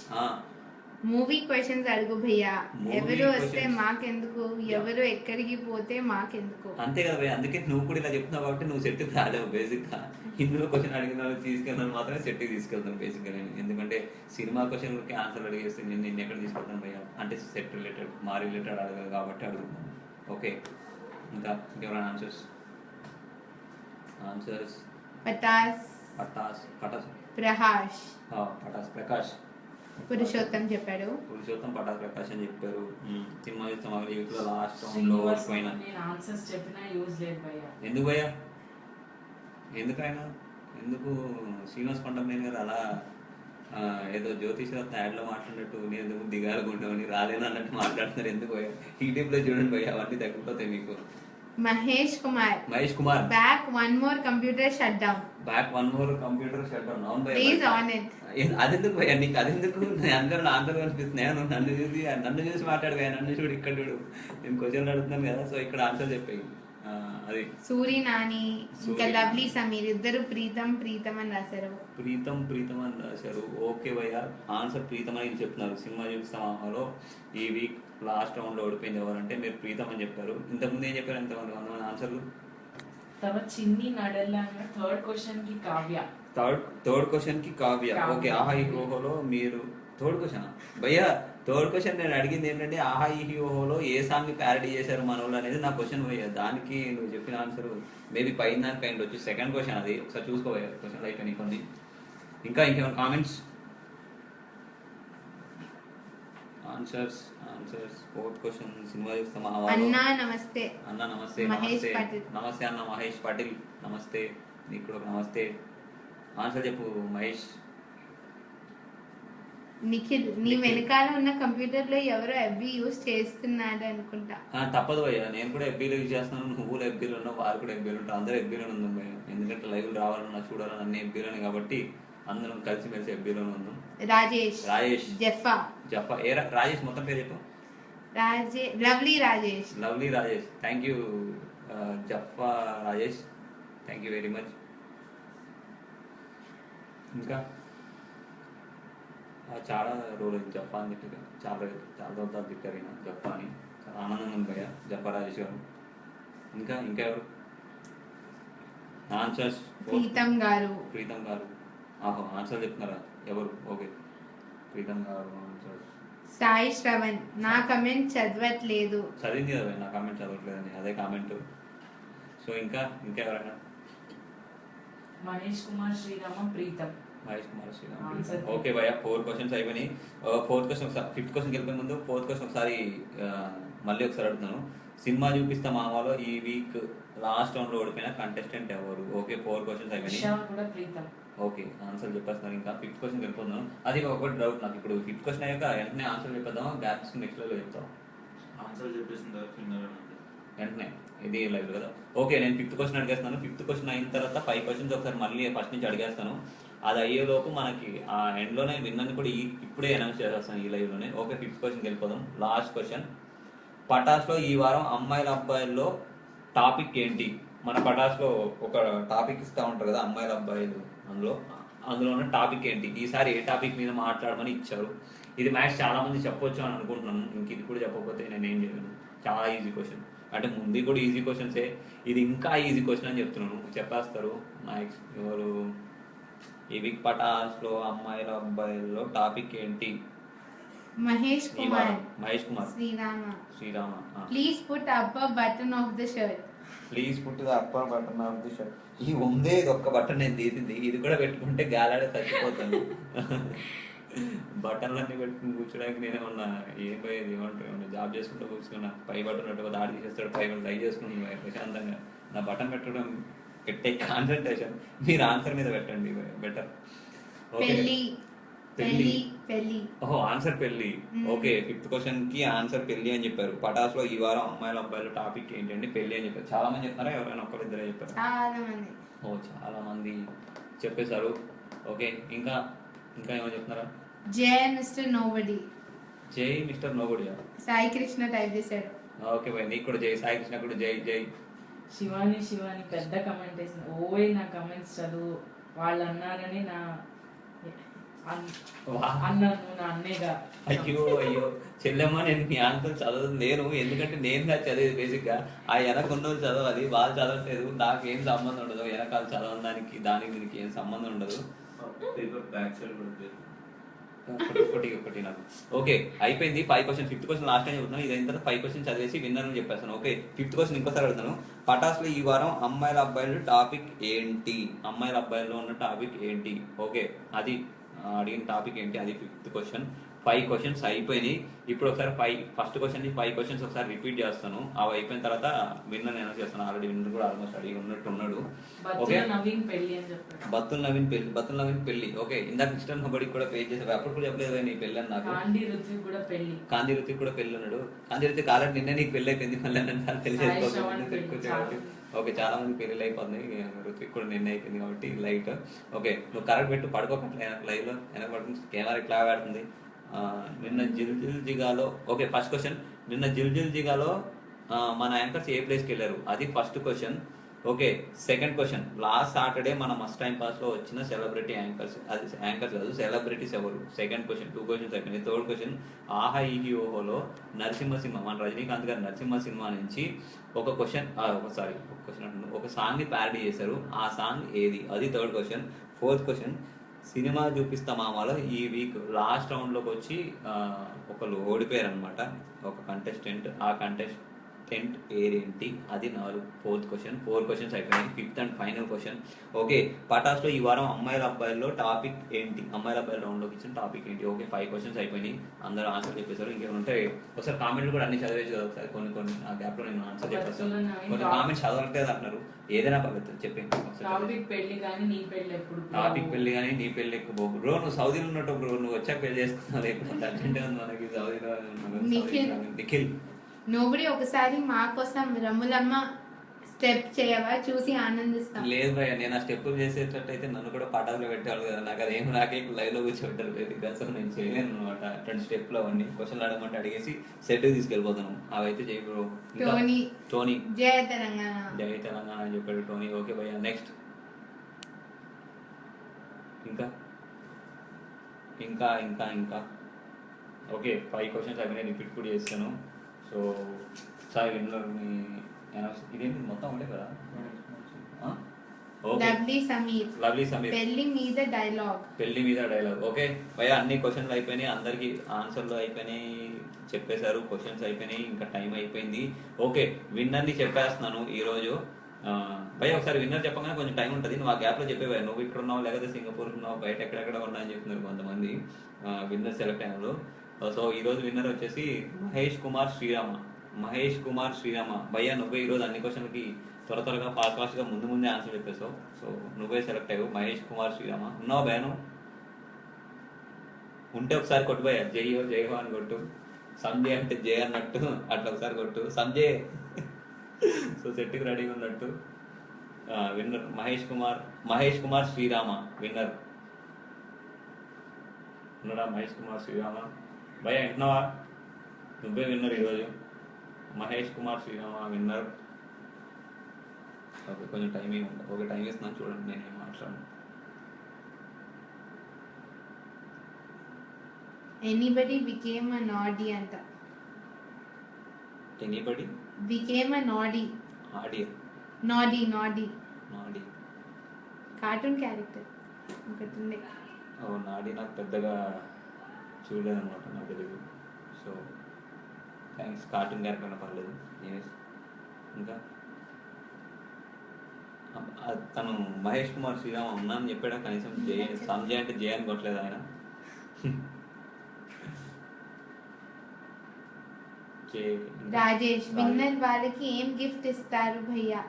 మూవీ క్వశ్చన్స్ అడుగు భయ్యా. ఎవరు వస్తే మాకెందుకు, ఎవరు ఎక్కడికి పోతే మాకెందుకు. అంతే కదా భయ్య. అందుకే నువ్వు కూడా ఇలా చెప్తున్నావు కాబట్టి నువ్వు సెట్కి రాలేవు బేసిక్ గా. ఇందులో క్వశ్చన్ అడిగిన వాళ్ళు తీసుకెళ్ళాను మాత్రమే సెట్కి తీసుకెళ్తాను బేసిక్ గా నేను. ఎందుకంటే సినిమా క్వశ్చన్కి ఆన్సర్ అడిగేస్తే నేను ఎక్కడ తీసుకెళ్తాను భయ్య. అంటే సెట్ రిలేటెడ్ మా రిలేటెడ్ అడగాలి కాబట్టి అడుగుతున్నాను. ఓకే ఇంకా ఇంకెవరైనా ఆన్సర్స్? పటాస్ ప్రకాష్. పురుషోత్తం చెప్పాడు. పురుషోత్తం పటాస్ ప్రకాష్ అని చెప్పారు. సినిమా చూస్తాం అక్కడ యూత్లో లాస్ట్ లో శ్రీనివాస్ ఓడిపోయిన. నేను ఆన్సర్స్ చెప్పినా యూజ్ లేదు భయ్యా. ఎందుకు భయ్యా? ఎందుకైనా ఎందుకు శ్రీనివాస్ కొండమేని గారు అలా ఏదో జ్యోతిష్ యాడ్లో మాట్లాడినట్టు నేను ఎందుకు దిగాలనుకుంటామని రాలేను అన్నట్టు మాట్లాడుతున్నారు ఎందుకు భయ్యా? యూట్యూబ్లో చూడండి భయ్యా, అవన్నీ తగ్గిపోతాయి మీకు. Mahesh Kumar back one more computer shut down. అవును భయ్యా. Please on it. అదెందుకు భయ్యా నీకు? అదెందుకు? అందరూ నా అందరూ కనిపిస్తున్నాయి. నన్ను చూసి మాట్లాడు భయ్యా, నన్ను చూడు, ఇక్కడ చూడు. నేను క్వశ్చన్ అడుగుతున్నాను కదా, సో ఇక్కడ ఆన్సర్ చెప్పాయి. అది సూరి నాని ఇంకా లవ్లీ సమీర్ ఇద్దరు ప్రీతం అని రాశారు. ప్రీతం అని రాశారు. ఓకే భయ్యా, ఆన్సర్ ప్రీతం అని చెప్తున్నారు. సినిమా చూపిస్తామలో ఈ వీక్ లాస్ట్ రౌండ్ లో ఓడిపోయింది ఎవరంటే మీరు ప్రీతం అని చెప్పారు. ఇంతకుముందు ఏం చెప్పారు? ఎంతమంది 100 ఆన్సర్లు? తర్వాత చిన్ని నడెల్లా థర్డ్ క్వశ్చన్ కి కావ్య. ఓకే, ఆహా ఈ ఓహోలో మీరు థర్డ్ క్వశ్చన్ భయ్యా. థర్డ్ క్వశ్చన్ నేను అడిగింది ఏంటంటే ఆహా ఈ ఓహోలో ఏ సాంగ్ ప్యారడీ చేశారు మన వాళ్ళు అనేది నా క్వశ్చన్ భయ్యా. దానికి నువ్వు చెప్పిన ఆన్సర్ మేబీ పైన దానికి అయింది వచ్చి సెకండ్ క్వశ్చన్. అది ఒకసారి చూసుకోబోయా, క్వశ్చన్ అయిపోయినాయి కొన్ని. ఇంకేమైనా కామెంట్స్? ఆన్సర్స్ ఫోర్త్ క్వశ్చన్ సినిమా చూస్తామా? అన్నా నమస్తే. నమస్తే అన్న మహేష్ పాటిల్. నమస్తే, నీకు కూడా నమస్తే. ఆన్సర్ చెప్పు మహేష్. నిఖిల్ నీ వెనకాల ఉన్న కంప్యూటర్ లో ఎవరో ఎఫ్బి యూజ్ చేస్తున్నాడు అనుకుంటా. తప్పదు భయ్యా, నేను కూడా ఎఫ్బీలో యూజ్ చేస్తున్నాను. నువ్వు ఎఫ్బీలో ఉన్నావు, వారు కూడా ఎఫ్బీలో ఉంటారు. అందరూ ఎఫ్బీలోనే ఉందాం భయ్యా, ఎందుకంటే లైవ్ రావాలన్నా చూడాలన్నా అన్ని ఎఫ్బీలోనే కాబట్టి అందరం కలిసి మెలిసి ఎఫ్బీలోనే ఉందాం. రాజేష్ జఫా. ఏ రాజేష్ మొత్తం పేరు చెప్పు. లవ్లీ రాజేష్. థ్యాంక్ యూ జఫా Rajesh, thank you very much. ఇంకా చాలా రోజులు జఫా అని చెప్పి చాలా రోజులు తిట్టారు జఫా అని. చాలా ఆనందంగా ఉంది భయ్యా జఫా రాజేష్ గారు. ఇంకా ఎవరు? ఆన్సర్స్ ప్రీతం గారు. ఆహో ఆన్సర్ చెప్తున్నారా? ఎవరు? ఓకే, ప్రీతం గారు ఆన్సర్. సాయి శ్రవణ్ నా కమెంట్ చదవట్లేదు. చదివింది కదా నా కామెంట్ చదవట్లేదని, అదే కామెంట్. సో ఇంకా ఎవరైనా? మహేష్ కుమార్ శ్రీరామ ప్రీతం. ఓకే భయ్యా, 4 క్వశ్చన్స్ అయిపోయినాయి. ఫోర్త్ క్వశ్చన్ ఒకసారి, ఫిఫ్త్ క్వశ్చన్ వెళ్ళిపోయే ముందు ఫోర్త్ క్వశ్చన్ ఒకసారి మళ్ళీ ఒకసారి అడుగుతున్నాను. సినిమా చూపిస్తా మామలో ఈ వీక్ లాస్ట్ రౌండ్ లో ఓడిపోయిన కంటెస్టెంట్ ఎవరు? ఓకే, 4 క్వశ్చన్స్ అయిపోయినాయి. ఓకే, ఆన్సర్ చెప్పేస్తున్నారు. ఇంకా ఫిఫ్త్ క్వశ్చన్ వెళ్ళిపోతున్నాను. అది ఒకటి డౌట్ నాకు. ఇప్పుడు ఫిఫ్త్ క్వశ్చన్ అయ్యాక వెంటనే ఆన్సర్ చెప్పేద్దాం, గ్యాప్స్ నెక్స్ట్ లో చెప్తాం. ఆన్సర్ చెప్పేసిన వెంటనే ఇది లైవ్ కదా. ఓకే, నేను ఫిఫ్త్ క్వశ్చన్ అడిగేస్తాను. ఫిఫ్త్ క్వశ్చన్ అయిన తర్వాత 5 క్వశ్చన్స్ ఒకసారి మళ్ళీ ఫస్ట్ నుంచి అడిగేస్తాను. అది అయ్యేలోపు మనకి ఆ ఎండ్లోనే విన్నని కూడా ఇప్పుడే అనౌన్స్ చేసేస్తాను ఈ లైవ్ లోనే. ఓకే, ఫిఫ్త్ క్వశ్చన్కి వెళ్ళిపోదాం. Last question. పటాస్లో ఈ వారం అమ్మాయిల అబ్బాయిల్లో టాపిక్ ఏంటి? మన పటాస్లో ఒక టాపిక్ ఇస్తూ ఉంటారు కదా అమ్మాయిల అబ్బాయిలు, అందులో ఉన్న టాపిక్ ఏంటి? ఈసారి ఏ టాపిక్ మీద మాట్లాడమని ఇచ్చారు. ఇది మ్యాథ్స్ చాలా మంది చెప్పొచ్చు అని అనుకుంటున్నాను. ఇంక ఇది కూడా చెప్పకపోతే నేను ఏం చేయను. చాలా ఈజీ క్వశ్చన్, అంటే ముందు కూడా ఈజీ క్వశ్చన్సే, ఇది ఇంకా ఈజీ క్వశ్చన్ అని చెప్తున్నాను. చెప్పేస్తారు మ్యాథ్స్ ఎవరు? ఈ వీక్ పటాస్లో అమ్మాయిల అబ్బాయిల్లో టాపిక్ ఏంటి? Mahesh Kumar Srirama. Please put upper button of the shirt. ఈ ఉందే ఇది ఒక్క బటన్ నేను తీసింది, ఇది కూడా పెట్టుకుంటే గాలాడే చచ్చిపోతాను. బటన్లన్నీ పెట్టుకుని కూర్చోడానికి నేనేమన్నా ఏం పోయేది ఏమంటారు, జాబ్ చేసుకుంటూ కూర్చున్నా. పై బటన్ పెట్టుకో, దాడి తీసేస్తాడు, పై బటన్ ట్రై చేసుకుంటున్నాను ప్రశాంతంగా. నా బటన్ పెట్టే కాన్సన్ట్రేషన్ మీరు ఆన్సర్ మీద పెట్టండి, బెటర్. ఓహో, ఆన్సర్ పెళ్లి. ఓకే, ఫిఫ్త్ క్వశ్చన్ కి ఆన్సర్ పెళ్లి అని చెప్పారు. పటాస్లో ఈ వారం అమ్మాయిల అబ్బాయిల టాపిక్ ఏంటంటే పెళ్లి అని చెప్పారు. చాలా మంది చెప్తారా, ఎవరైనా ఒక్కరిద్దరే చెప్పారు? చాలా మంది చెప్పేశారు. ఓకే, ఇంకా ఏమైనా చెప్తున్నారా? జై mister nobody. Sai Krishna type చేశాడు. ఓకే బాయ్, నీకు కూడా జై. సాయి కృష్ణ కూడా జై. శివాని పెద్ద కమెంట్ వేసింది. ఓయ్ నా కమెంట్స్ చదువు, వాళ్ళు అన్నారని నా అన్నాను నా అన్నయ్యగా. అయ్యో చెల్లెమ్మ, నేను మీ ఆన్సర్ చదవలేను, ఎందుకంటే నేను చదివేది బేసిక్ గా ఆ వెనక ఉన్న చదవాలి, వాళ్ళు చదవట్లేదు, నాకేం సంబంధం ఉండదు. వెనకాల చదవడానికి దీనికి ఏం సంబంధం ఉండదు. ఒకటి నాకు. ఓకే, అయిపోయింది 5 question. Fifth question last time చెప్తున్నాను. ఇది అయిన తర్వాత 5 క్వశ్చన్ చదివేసి విన్నర్ అని చెప్పేస్తాను. ఓకే, ఫిఫ్త్ క్వశ్చన్ ఇంకోసారి అడుగుతాను. పటాస్లో ఈ వారం అమ్మాయిల అబ్బాయిల టాపిక్ ఏంటి? అమ్మాయిల అబ్బాయిల్లో ఉన్న టాపిక్ ఏంటి? ఓకే, అది అడిగిన టాపిక్ ఏంటి, అది 5th క్వశ్చన్. 5 క్వశ్చన్స్ అయిపోయినాయి. ఇప్పుడు ఒకసారి ఫస్ట్ క్వశ్చన్ 5 క్వశ్చన్స్ ఒకసారి రిపీట్ చేస్తాను. అవి అయిపోయిన తర్వాత విన్నర్ నేను చేస్తాను. ఆల్రెడీ విన్నర్ కూడా ఆల్మోస్ట్ అడిగి ఉన్నట్టున్నాడు. ఓకే, బత్తుల నవీన్ పెళ్లి అని చెప్పాడు. బత్తుల నవీన్ పెళ్లి. ఓకే, ఇందాక మిస్టర్ నోబడికి కూడా పే చేసావు, అప్పుడు కూడా చెప్పలేదు నీ పెళ్ళి అని నాకు. కాండి రుత్విక్ కూడా పెళ్లి. కాంతి రుతిక్ కూడా పెళ్ళి ఉన్నాడు. కాంతి రుతిక్ ఆల్రెడీ నిన్న నీకు పెళ్ళి అయిపోయింది, మళ్ళీ నన్ను పెళ్లి చేసుకోవాలి. ఓకే, చాలా మంది పెళ్ళిళ్ళు అయిపోతున్నాయి. రుతిక్ కూడా నిన్న అయిపోయింది కాబట్టి లైట్. ఓకే, నువ్వు కరెక్ట్ పెట్టు, పడుకోకట్లే లైవ్ లో వెనక పడుతుంది, కెమెరా ఇట్లా ఆడుతుంది. నిన్న జిల్ జిగాలో, ఓకే ఫస్ట్ క్వశ్చన్, నిన్న జిల్ జిగాలో మన యాంకర్స్ ఏ ప్లేస్కి వెళ్ళారు, అది first question. Okay, second question, last Saturday మన మస్ట్ టైం పాస్ లో వచ్చిన సెలబ్రిటీ యాంకర్స్, అది యాంకర్స్ కాదు సెలబ్రిటీస్ ఎవరు, సెకండ్ క్వశ్చన్. 2 క్వశ్చన్స్ అయిపోయినాయి. థర్డ్ క్వశ్చన్, ఆహా ఈహి ఓహోలో నరసింహ సినిమా, మన రజనీకాంత్ గారి నరసింహ సినిమా నుంచి ఒక క్వశ్చన్ అంటున్నాను, ఒక సాంగ్ ని ప్యారడీ చేశారు, ఆ సాంగ్ ఏది, అది third question. Fourth question, cinema చూపిస్తా మామలో ఈ వీక్ లాస్ట్ రౌండ్లోకి వచ్చి ఒకళ్ళు ఓడిపోయారు అనమాట, ఒక కంటెస్టెంట్. ఆ కంటెస్టెంట్ ఏంటి, అది 4th క్వశ్చన్. 4 క్వశ్చన్స్ అయిపోయినాయి. 5th and final question. Okay, పటాస్లో ఈ వారం అమ్మాయిల అబ్బాయిల్లో టాపిక్ ఏంటి, అమ్మాయిల అబ్బాయిల రౌండ్లోకి ఇచ్చిన టాపిక్ ఏంటి. ఓకే, 5 క్వశ్చన్స్ అయిపోయినాయి. అందరూ ఆన్సర్ చెప్పేశారు. ఇంకేమైనా ఉంటే ఒకసారి కామెంట్లు కూడా అన్ని చదివేసి కదా ఒకసారి, కొన్ని ఆ గ్యాప్లో నేను ఆన్సర్ చెప్పేస్తాను. కొన్ని కామెంట్స్ చదవట్లేదు అంటున్నారు, ఏదైనా పర్లేదు చెప్పండి. టాపిక్ పెళ్లి కానీ నీ పెళ్లి ఎప్పుడు, టాపిక్ పెళ్లి కానీ నీ పెళ్లి ఎక్కువ బ్రో, నువ్వు సౌదీలో ఉన్నట్టు బ్రో, నువ్వు వచ్చాక పెళ్లి చేసుకున్నావు ఎప్పుడు అర్జెంట్ ఉంది మనకి సౌదీలో. నిఖిల్ నోబడి ఒకసారి మా కోసం రమ్ములమ్మ స్టెప్ చేయవా, చూసి ఆనందిస్తాం. లేదు భయ్య, నేను ఆ స్టెప్పులు చేసేటట్టయితే నన్ను కూడా పటాకులో పెట్టేవాళ్ళు కదా, నాకు అదేం నాకే లైవ్ లో కూర్చోబెట్టారు బేసిక్గా. సో నేను చేయలేను అనమాట అట్లాంటి స్టెప్లు. అవన్నీ క్వశ్చన్లు అడగమంటే అడిగేసి సెట్ తీసుకెళ్ళిపోతాను. అవైతే చేయి బ్రో. టోనీ జయ తెలంగాణ అని చెప్పాడు టోనీ. ఓకే భయ్య, నెక్స్ట్. ఇంకా ఓకే, 5 క్వశ్చన్స్ అయిపోయినాయి. రిపీట్ కూడా చేస్తాను. సో సార్ విన్నర్ని ఇదేంటి మొత్తం ఉండే కదా. లవ్లీ సమీర్ పెళ్లి మీద డైలాగ్. ఓకే భయ్య, అన్ని క్వశ్చన్లు అయిపోయినాయి, అందరికి ఆన్సర్లు అయిపోయినాయి, చెప్పేశారు, క్వశ్చన్స్ అయిపోయినాయి, ఇంకా టైం అయిపోయింది. ఓకే, విన్నర్ని చెప్పేస్తున్నాను ఈరోజు. భయ్య ఒకసారి విన్నర్ చెప్పగానే కొంచెం టైం ఉంటుంది, నువ్వు ఆ గ్యాప్లో చెప్పేవా, నువ్వు ఇక్కడ ఉన్నావు లేకపోతే సింగపూర్ ఉన్నావు, బయట ఎక్కడెక్కడ ఉన్నా అని చెప్తున్నారు కొంతమంది విన్నర్ సెలెక్ట్ అయినారు. సో ఈరోజు విన్నర్ వచ్చేసి మహేష్ కుమార్ శ్రీరామ. భయ్య నువ్వే ఈరోజు అన్ని క్వశ్చన్లకి త్వరగా ఫాస్ట్గా ముందే ఆన్సర్ చెప్పేసావు. సో నువ్వే సెలెక్ట్ అయ్యావు, మహేష్ కుమార్ శ్రీరామ. ఉన్నావు భయను, ఉంటే ఒకసారి కొట్టు భయ్య, జయహో అని కొట్టు. సంజయ్ అంటే జయ అన్నట్టు అట్లా ఒకసారి కొట్టు, సంజయ్. సో సెట్కి రెడీగా ఉన్నట్టు. Winner Mahesh Kumar Srirama winner. ఉన్నాడా మహేష్ కుమార్ శ్రీరామ? భయ్య వింటున్నావా? నువ్వే విన్నర్ ఈరోజు, మహేష్ కుమార్ శ్రీరామ విన్నర్. ఓకే, కొంచెం టైమింగ్ ఉంటుంది. ఓకే, టైం ఇస్తున్నాను చూడండి, నేనేం మాట్లాడను. ఎనీబడి బికేమ్ అ నాడీ అంట. ఎనీబడి బికేమ్ అ నాడీ. నాడీ కార్టూన్ క్యారెక్టర్ ఒకటి ఉంది. నాడీ నాకు పెద్దగా చూడలేదు అనమాట, నాకు తెలియదు. సో థ్యాంక్స్, కార్టూన్ క్యారెక్టర్ అయినా పర్లేదు. ఇంకా తను మహేష్ కుమార్ శ్రీరామ ఉన్నానని చెప్పాడా, కనీసం సంజయ్ అంటే జయ అని కొట్టలేదు ఆయన. రాజేష్, విన్నర్ వాళ్ళకి ఏం గిఫ్ట్ ఇస్తారు భయ్యా?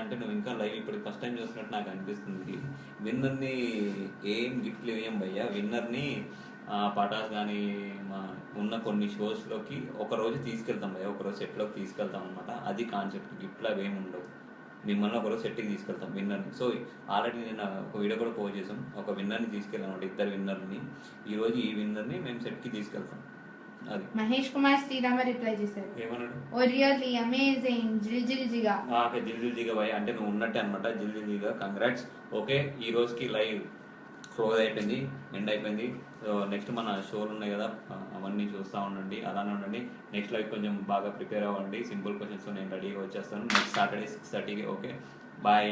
అంటే నువ్వు ఇంకా లైవ్ ఇప్పుడు ఫస్ట్ టైం చూసినట్టు నాకు అనిపిస్తుంది. విన్నర్ని ఏం గిఫ్ట్లు ఇవ్వం భయ్యా. విన్నర్ని పటాస్ కానీ ఉన్న కొన్ని షోస్లోకి ఒకరోజు తీసుకెళ్తాం భయ్యా, ఒకరోజు సెట్లోకి తీసుకెళ్తాం అనమాట. అది కాన్సెప్ట్. గిఫ్ట్లు అవి ఏమి ఉండవు, మిమ్మల్ని ఒకరోజు సెట్కి తీసుకెళ్తాం విన్నర్ని. సో ఆల్రెడీ నేను ఒక వీడియో కూడా పోస్ట్ చేసాం, ఒక విన్నర్ని తీసుకెళ్ళాం అనమాట, 2 విన్నర్ని. ఈరోజు ఈ విన్నర్ని మేము సెట్కి తీసుకెళ్తాం. అది మహేష్ కుమార్ శ్రీరామ రిప్లై చేశారు, ఏమన్నాడు? ఓ రియల్లీ అమేజింగ్ జిల్ జిగా. భయ్ అంటే నువ్వు ఉన్నట్టే అనమాట, జిల్ జిగా. కంగ్రాట్స్. ఓకే, ఈ రోజుకి లైవ్ క్లోజ్ అయిపోయింది, ఎండ్ అయిపోయింది. నెక్స్ట్ మన షోలు ఉన్నాయి కదా, అవన్నీ చూస్తూ ఉండండి, అలానే ఉండండి. నెక్స్ట్ లైవ్ కొంచెం బాగా ప్రిపేర్ అవ్వండి, సింపుల్ క్వశ్చన్స్ నేను రెడీగా వచ్చేస్తాను నెక్స్ట్ సాటర్డే 6:30కి. Okay, bye.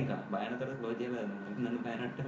ఇంకా బాయ్ అయిన తర్వాత క్లోజ్ చేయలేదు, నన్ను బాయ్ అన్నట్టు.